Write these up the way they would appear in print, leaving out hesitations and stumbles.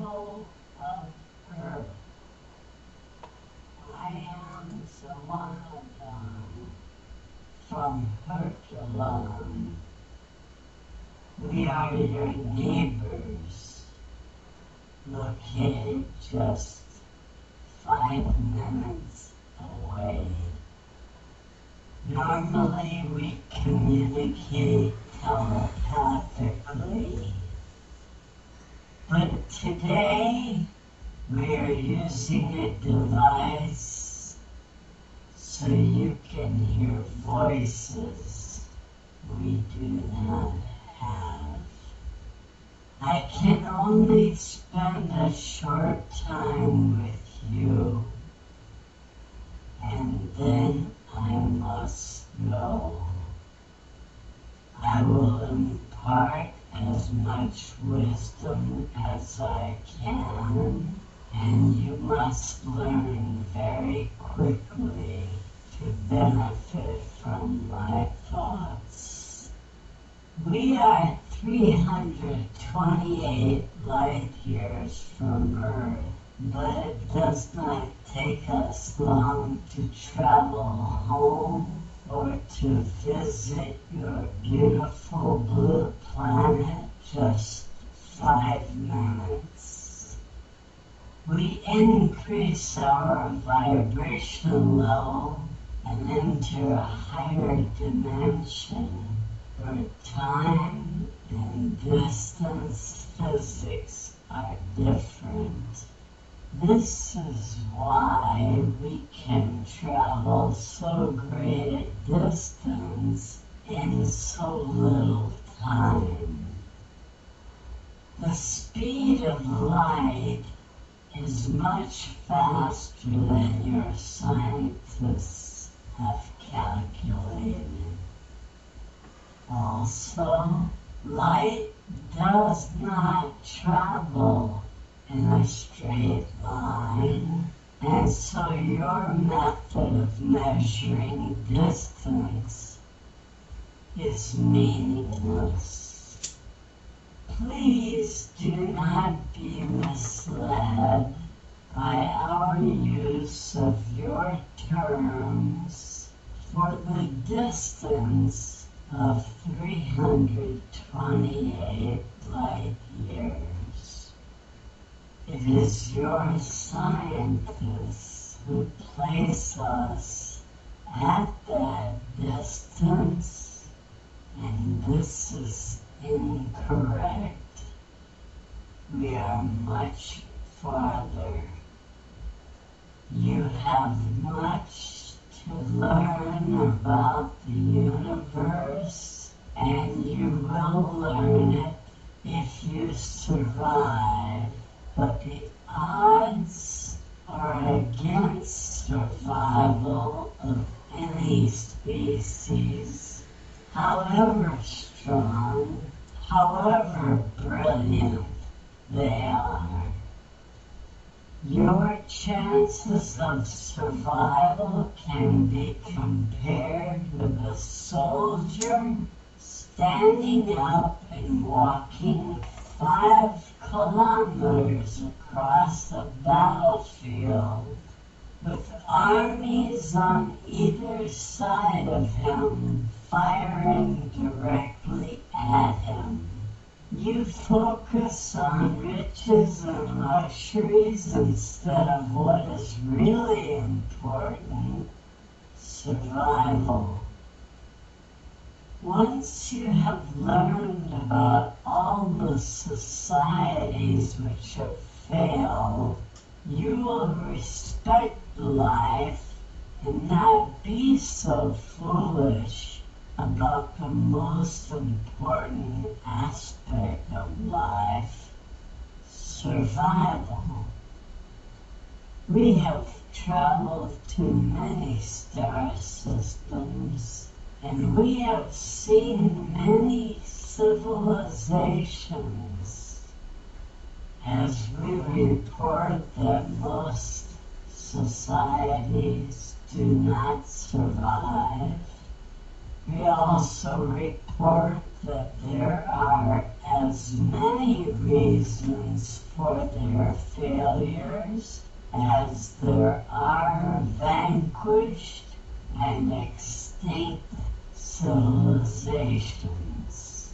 survival of Earth. I am the one of them from Herculon. We are your neighbors, located just 5 minutes away. Normally we communicate telepathically, but today we are using a device so you can hear voices we do not have. I can only spend a short time with you, and then I must go. I will impart as much wisdom as I can, and you must learn very quickly to benefit from my thoughts. We are 328 light years from Earth, but it does not take us long to travel home or to visit your beautiful blue planet, just 5 minutes. We increase our vibration level and enter a higher dimension where time and distance physics are different. This is why we can travel so great a distance in so little time. The speed of light is much faster than your scientists have calculated. Also, light does not travel in a straight line, and so your method of measuring distance is meaningless. Please do not be misled by our use of your terms for the distance of 328 light years. It is your scientists who place us at that distance, and this is incorrect. We are much farther. You have much to learn about the universe, and you will learn it if you survive. But the odds are against survival of any species, however strong, however brilliant they are. Your chances of survival can be compared with a soldier standing up and walking 5 kilometers across the battlefield, with armies on either side of him firing directly at him. You focus on riches and luxuries instead of what is really important: survival. Once you have learned about all the societies which have failed, you will respect life and not be so foolish about the most important aspect of life: survival. We have traveled to many star systems, and we have seen many civilizations. As we report that most societies do not survive, we also report that there are as many reasons for their failures as there are vanquished and extinct civilizations.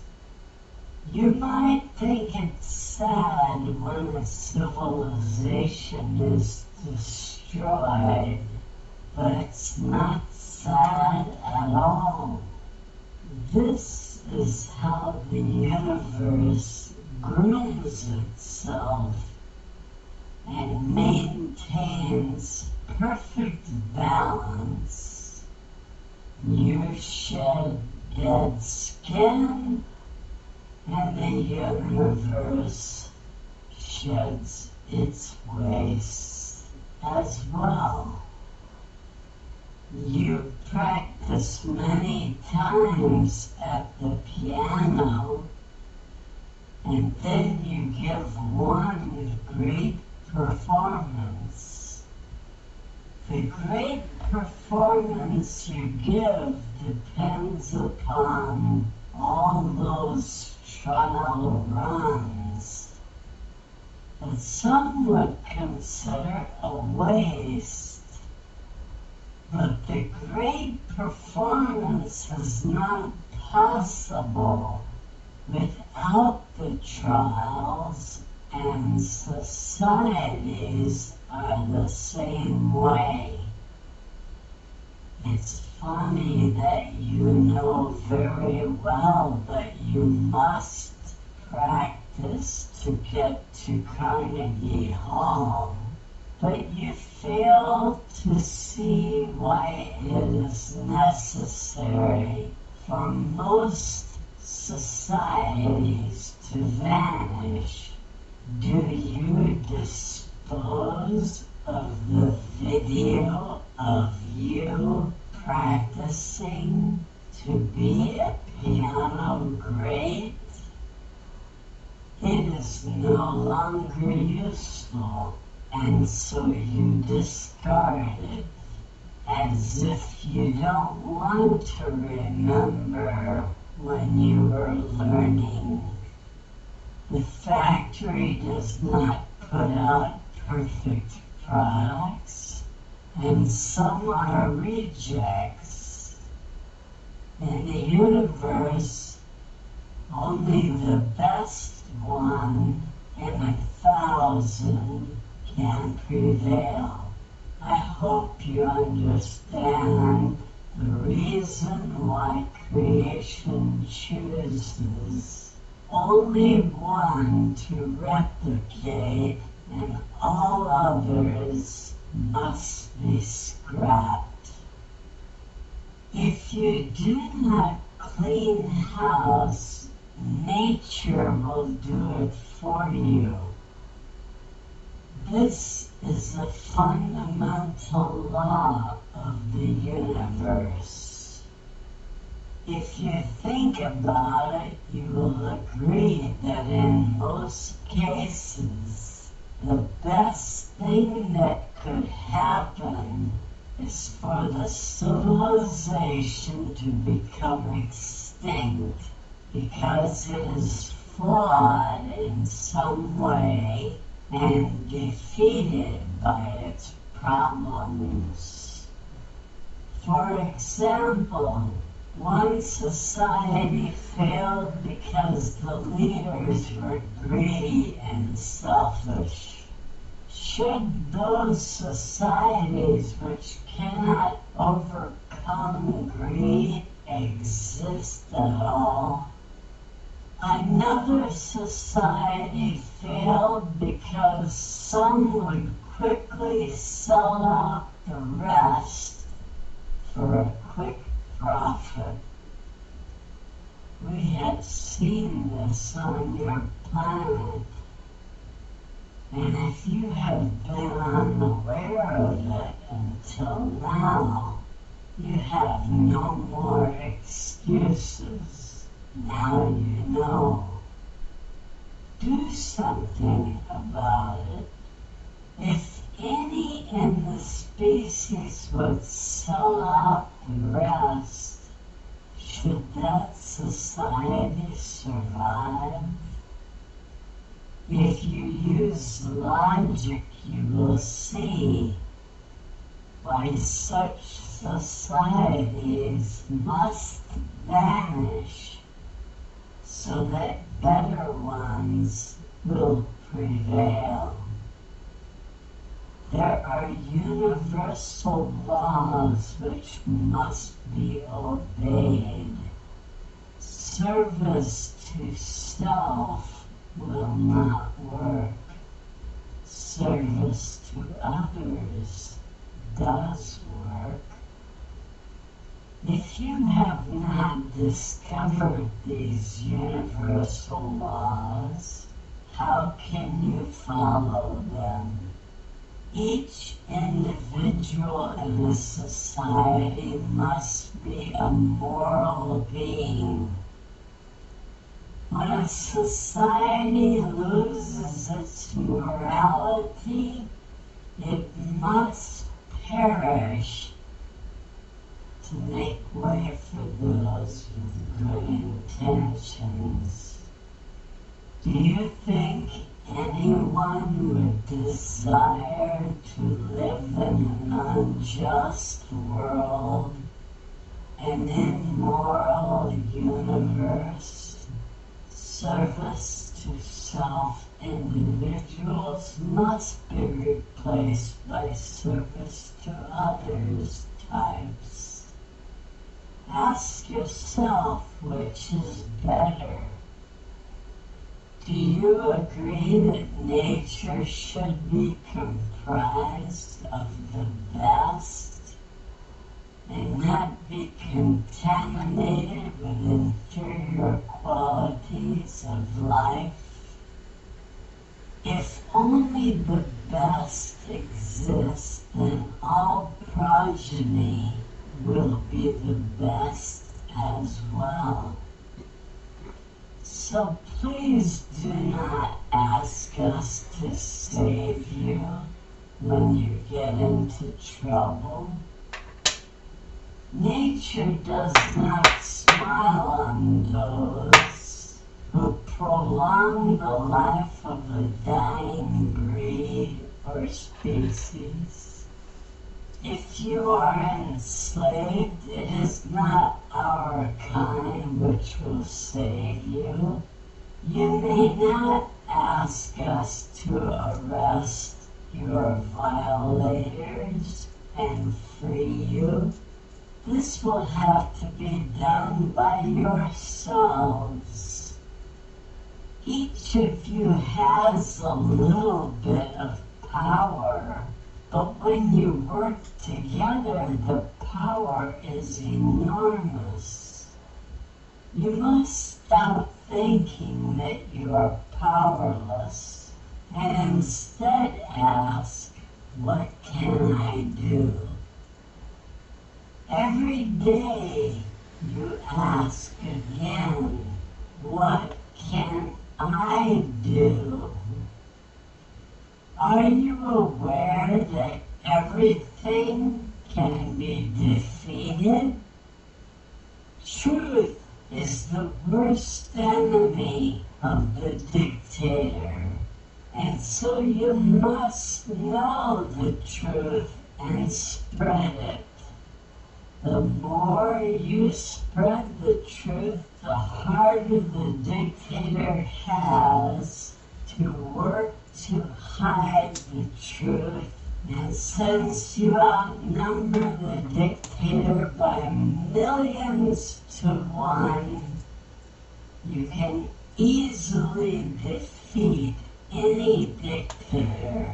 You might think it's sad when a civilization is destroyed, but it's not sad at all. This is how the universe grooms itself and maintains perfect balance. You shed dead skin, and the universe sheds its waste as well. You practice many times at the piano, and then you give one great performance. The great performance you give depends upon all those trial runs that some would consider a waste. But the great performance is not possible without the trials, and societies are the same way. It's funny that you know very well that you must practice to get to Carnegie Hall, but you fail to see why it is necessary for most societies to vanish. Do you dispose of the video of you practicing to be a piano great? It is no longer useful, and so you discard it, as if you don't want to remember when you were learning. The factory does not put out perfect products, and some are rejects. In the universe, only the best one in 1,000 can prevail. I hope you understand the reason why creation chooses only one to replicate and all others must be scrapped. If you do not clean house, nature will do it for you. This is a fundamental law of the universe. If you think about it, you will agree that in most cases, the best thing that could happen is for the civilization to become extinct because it is flawed in some way and defeated by its problems. For example, one society failed because the leaders were greedy and selfish. Should those societies which cannot overcome greed exist at all? Another society failed because some would quickly sell out the rest for a quick profit. We have seen this on your planet, and if you have been unaware of it until now, you have no more excuses. Now you know. Do something about it. If any in the species would sell out the rest, should that society survive? you use logic, you will see why such societies must vanish so that better ones will prevail. There are universal laws which must be obeyed. Service to self will not work. Service to others does work. If you have not discovered these universal laws, how can you follow them? Each individual in a society must be a moral being. When a society loses its morality, it must perish to make way for those with good intentions. Do you think anyone would desire to live in an unjust world, an immoral universe? Service to self individuals must be replaced by service to others types. Ask yourself which is better. Do you agree that nature should be comprised of the best and not be contaminated with inferior qualities of life? If only the best exists, then all progeny will be the best as well. So please do not ask us to save you when you get into trouble. Nature does not smile on those who prolong the life of a dying breed or species. If you are enslaved, it is not our kind which will save you. You may not ask us to arrest your violators and free you. This will have to be done by yourselves. Each of you has a little bit of power, but when you work together, the power is enormous. You must stop thinking that you are powerless and instead ask, what can I do? Every day you ask again, what can I do? Are you aware that everything can be defeated? Truth is the worst enemy of the dictator, and so you must know the truth and spread it. The more you spread the truth, the harder the dictator has to work to hide the truth. And since you outnumber the dictator by millions to one, you can easily defeat any dictator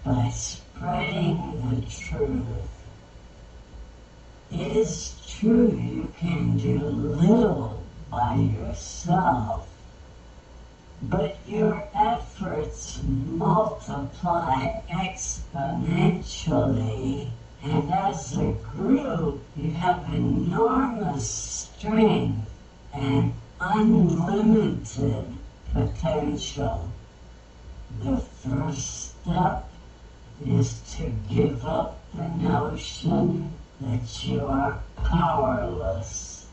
by spreading the truth. It is true you can do little by yourself, but your efforts multiply exponentially, and as a group you have enormous strength and unlimited potential. The first step is to give up the notion that you are powerless,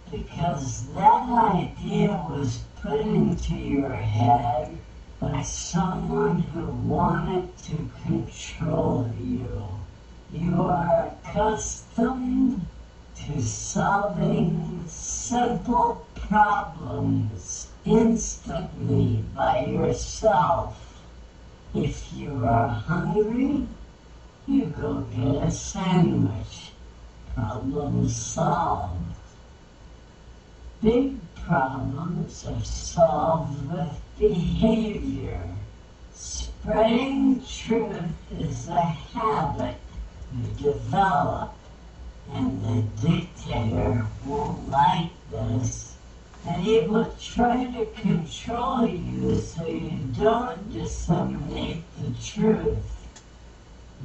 because that idea was put into your head by someone who wanted to control you. You are accustomed to solving simple problems instantly by yourself. If you are hungry, you go get a sandwich. Problem solved. Big problems are solved with behavior. Spreading truth is a habit you develop, and the dictator won't like this. And he will try to control you so you don't disseminate the truth.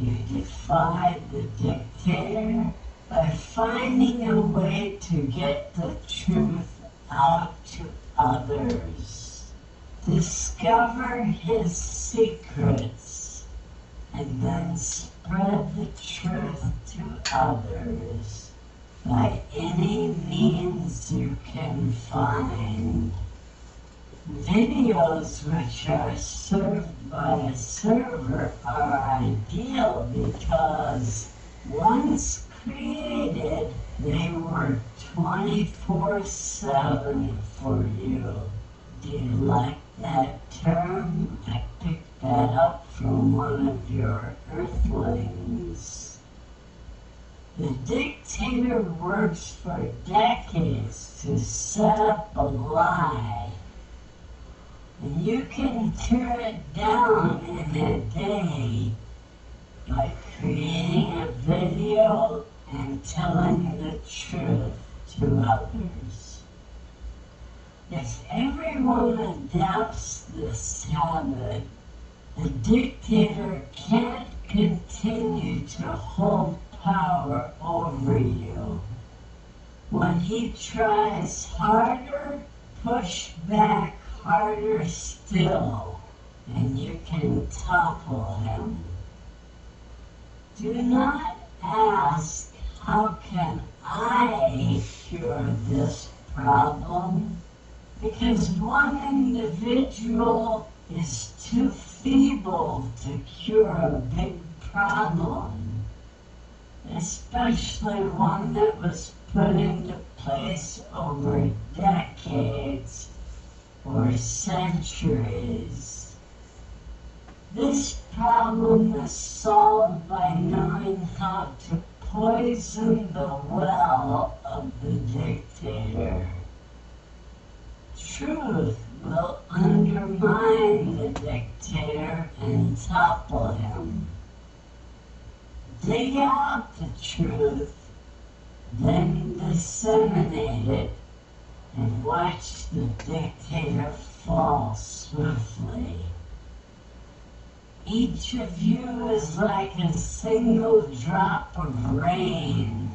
You defy the dictator by finding a way to get the truth out to others. Discover his secrets and then spread the truth to others by any means you can find. Videos which are served by a server are ideal because once created, they work 24/7 for you. Do you like that term? I picked that up from one of your earthlings. The dictator works for decades to set up a lie, and you can tear it down in a day by creating a video and telling the truth to others. If everyone adopts this habit, the dictator can't continue to hold power over you. When he tries harder, push back harder still, and you can topple him. Do not ask, how can I cure this problem? Because one individual is too feeble to cure a big problem, especially one that was put into place over decades or centuries. This problem is solved by knowing how to poison the well of the dictator. Truth will undermine the dictator and topple him. Dig out the truth, then disseminate it, and watch the dictator fall swiftly. Each of you is like a single drop of rain,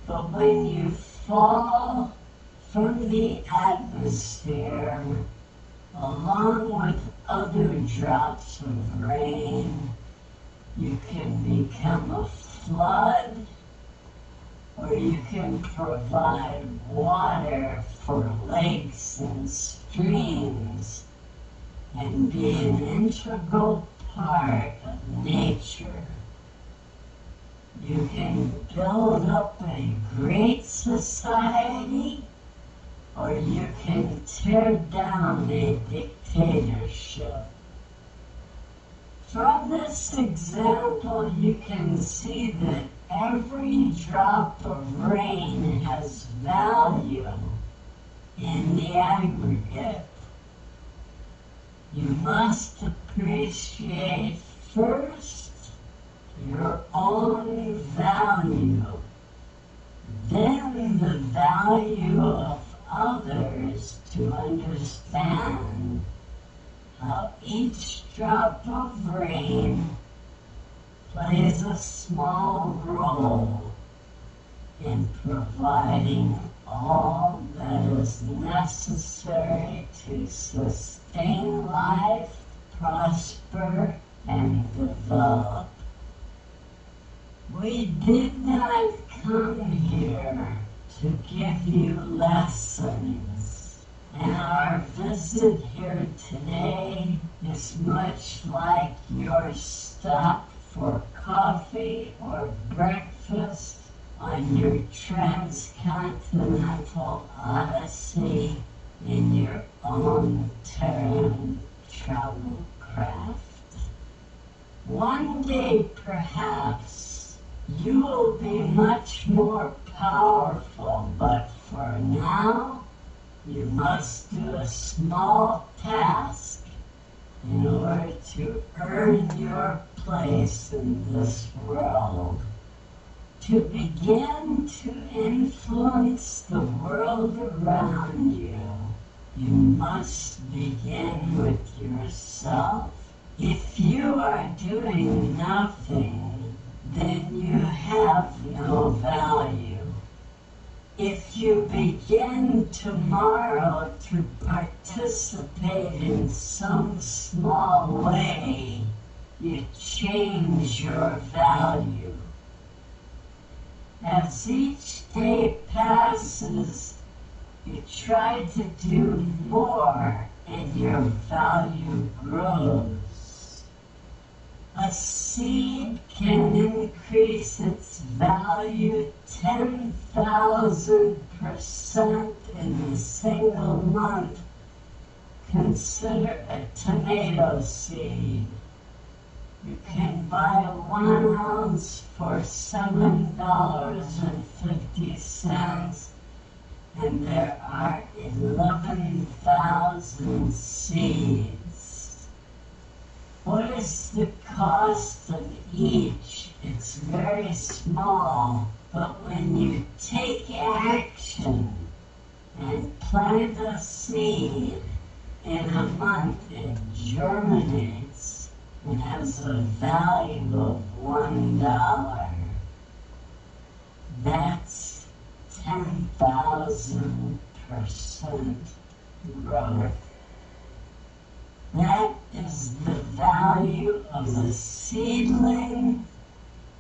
but when you fall from the atmosphere, along with other drops of rain, you can become a flood, or you can provide water for lakes and streams and be an integral part of nature. You can build up a great society, or you can tear down a dictatorship. From this example, you can see that every drop of rain has value in the aggregate. You must appreciate first your own value, then the value of others to understand how each drop of rain plays a small role in providing all that is necessary to sustain life, prosper, and develop. We did not come here to give you lessons, and our visit here today is much like your stop for coffee or breakfast on your transcontinental odyssey in your own Terran travel craft. One day, perhaps, you will be much more powerful, but for now, you must do a small task in order to earn your place in this world. To begin to influence the world around you, you must begin with yourself. If you are doing nothing, then you have no value. If you begin tomorrow to participate in some small way, you change your value. As each day passes, you try to do more and your value grows. A seed can increase its value 10,000% in a single month. Consider a tomato seed. You can buy 1 ounce for $7.50, and there are 11,000 seeds. What is the cost of each? It's very small, but when you take action and plant a seed, in a month it germinates and has a value of $1. That's 10,000% growth. That is the value of the seedling,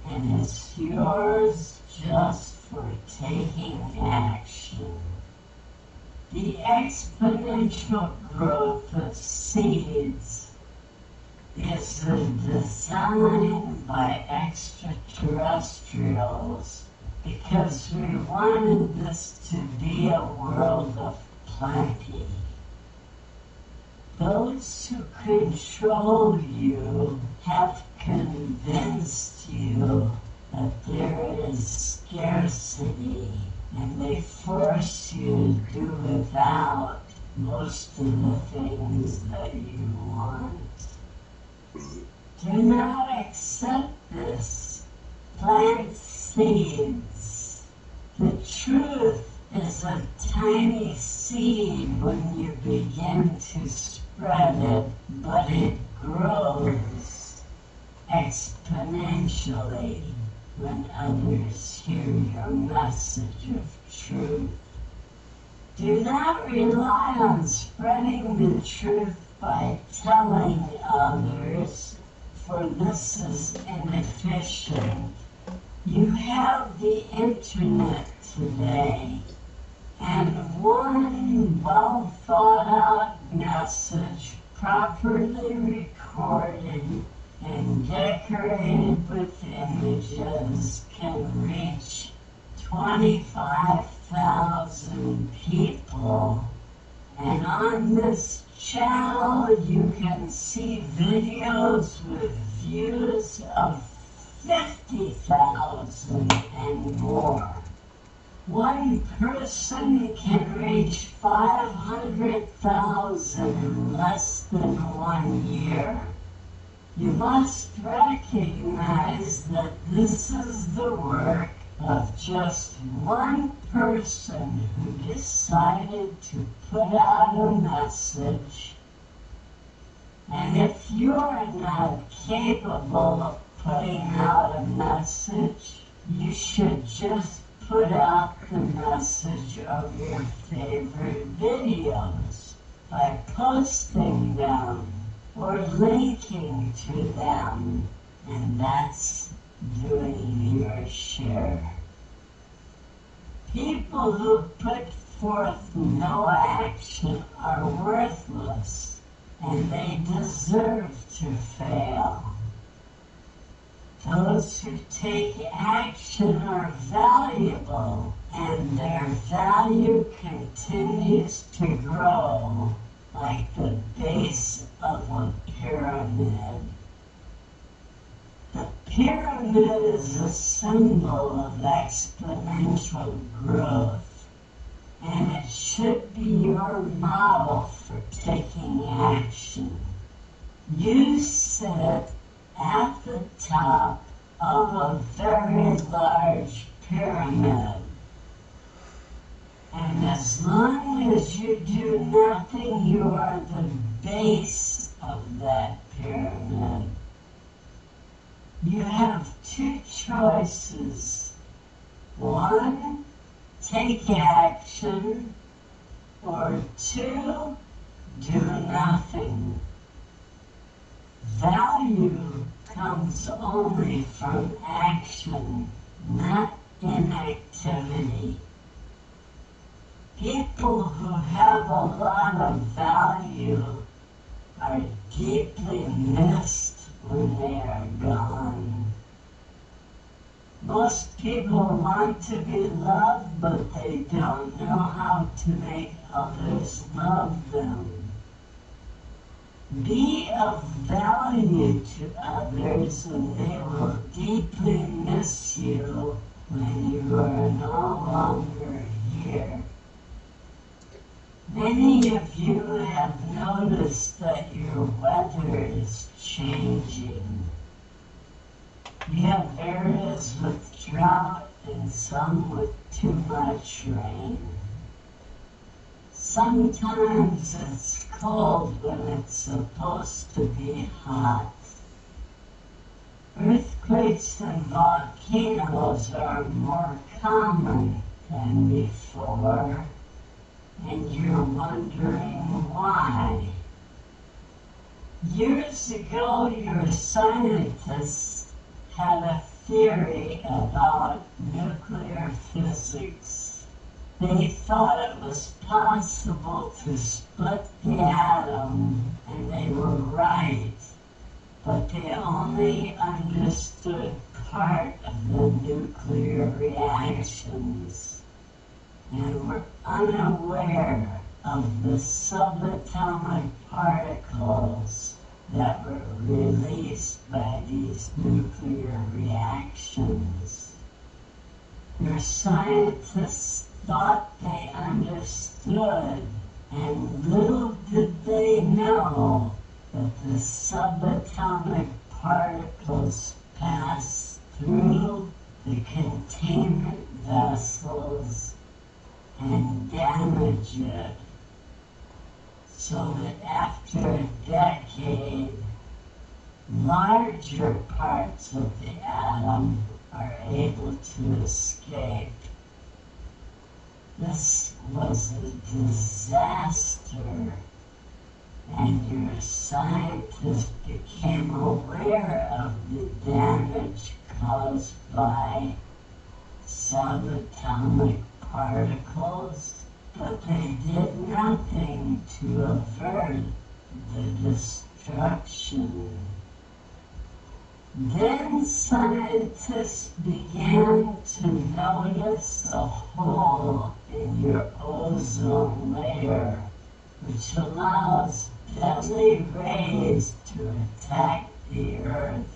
and it's yours just for taking action. The exponential growth of seeds is a design by extraterrestrials because we wanted this to be a world of plenty. Those who control you have convinced you that there is scarcity, and they force you to do without most of the things that you want. Do not accept this. Plant seeds. The truth is a tiny seed when you begin to spread it, but it grows exponentially when others hear your message of truth. Do not rely on spreading the truth by telling others, for this is inefficient. You have the internet today, and one well-thought-out message, properly recorded and decorated with images, can reach 25,000 people. And on this channel, you can see videos with views of 50,000 and more. One person can reach 500,000 in less than 1 year. You must recognize that this is the work of just one person who decided to put out a message. And if you're not capable of putting out a message, you should just put out the message of your favorite videos by posting them or linking to them, and that's doing your share. People who put forth no action are worthless, and they deserve to fail. Those who take action are valuable, and their value continues to grow like the base of a pyramid. The pyramid is a symbol of exponential growth, and it should be your model for taking action. You sit at the top of a very large pyramid, and as long as you do nothing, you are the base of that pyramid. You have two choices. One, take action, or two, do nothing. Value comes only from action, not inactivity. People who have a lot of value are deeply missed when they are gone. Most people want to be loved, but they don't know how to make others love them. Be of value to others, and they will deeply miss you when you are no longer here. Many of you have noticed that your weather is changing. You have areas with drought and some with too much rain. Sometimes it's cold when it's supposed to be hot. Earthquakes and volcanoes are more common than before, and you're wondering why. Years ago, your scientists had a theory about nuclear physics. They thought it was possible to split the atom, and they were right, but they only understood part of the nuclear reactions and were unaware of the subatomic particles that were released by these nuclear reactions. Your scientists thought they understood, and little did they know that the subatomic particles pass through the containment vessels and damage it, so that after a decade, larger parts of the atom are able to escape. This was a disaster, and your scientists became aware of the damage caused by subatomic particles, but they did nothing to avert the destruction. Then scientists began to notice a hole in your ozone layer, which allows deadly rays to attack the Earth.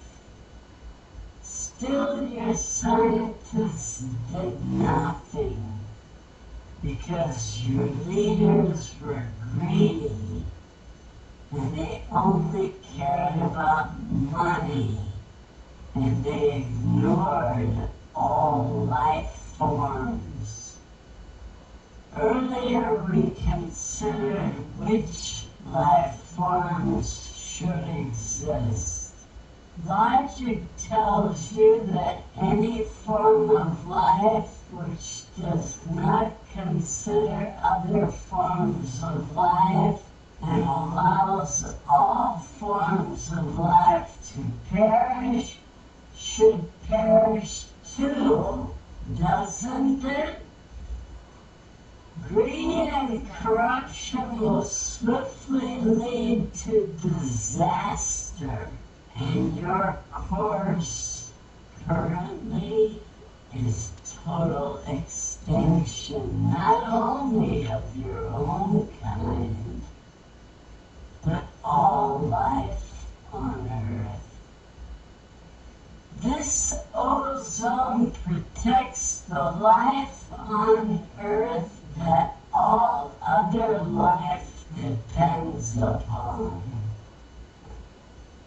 Still, your scientists did nothing, because your leaders were greedy, and they only cared about money, and they ignored all life forms. Earlier we considered which life forms should exist. Logic tells you that any form of life which does not consider other forms of life and allows all forms of life to perish should perish too, doesn't it? Greed and corruption will swiftly lead to disaster, and your course currently is total extinction, not only of your own kind, but all life on Earth. This ozone protects the life on Earth that all other life depends upon.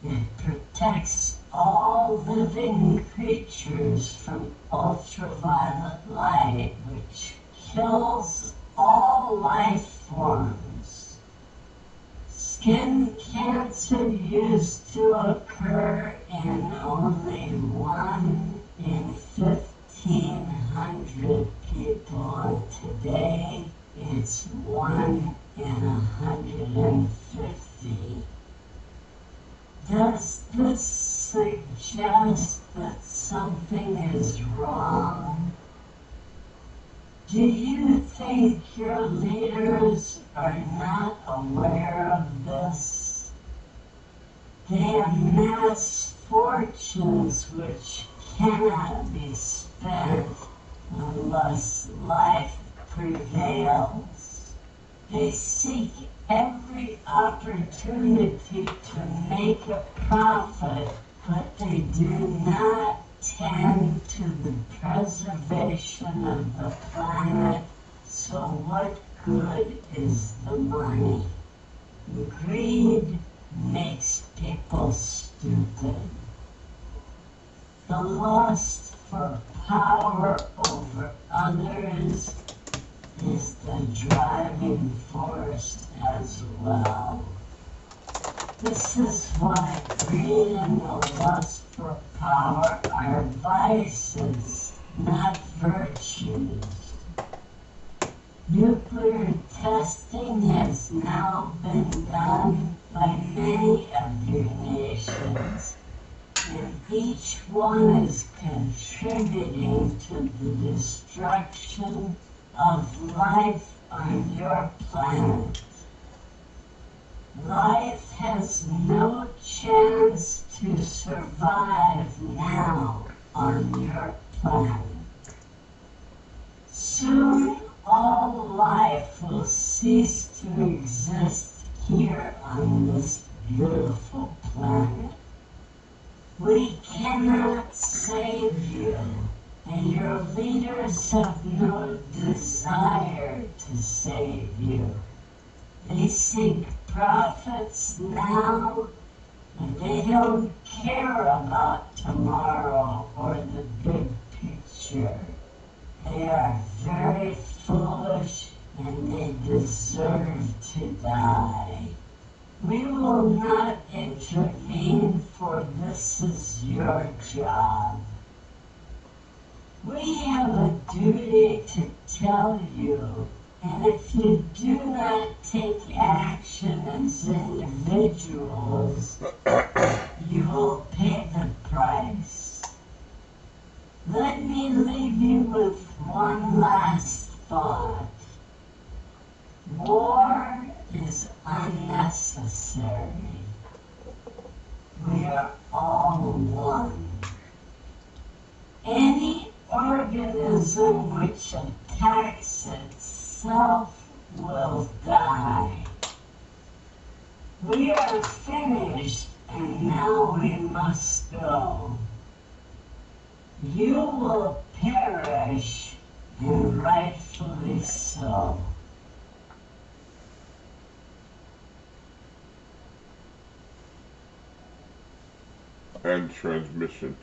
It protects all living creatures from ultraviolet light, which kills all life forms. Skin cancer used to occur in only 1 in 1,500 people. Today, it's 1 in 150. Does this suggest that something is wrong? Do you think your leaders are not aware of this? They amass fortunes which cannot be spent unless life prevails. They seek every opportunity to make a profit, but they do not tend to the preservation of the planet, so what good is the money? Greed makes people stupid. The lust for power over others is the driving force as well. This is why greed and the lust for power are vices, not virtues. Nuclear testing has now been done by many of your nations, and each one is contributing to the destruction of life on your planet. Life has no chance to survive now on your planet. Soon all life will cease to exist here on this beautiful planet. We cannot save you, and your leaders have no desire to save you. They seek profits now, and they don't care about tomorrow or the big picture. They are very foolish, and they deserve to die. We will not intervene, for this is your job. We have a duty to tell you, and if you do not take action as individuals, you will pay the price. Let me leave you with one last thought. War is unnecessary. We are all one. Any organism which attacks itself will die. We are finished, and now we must go. You will perish, and rightfully so. And transmission.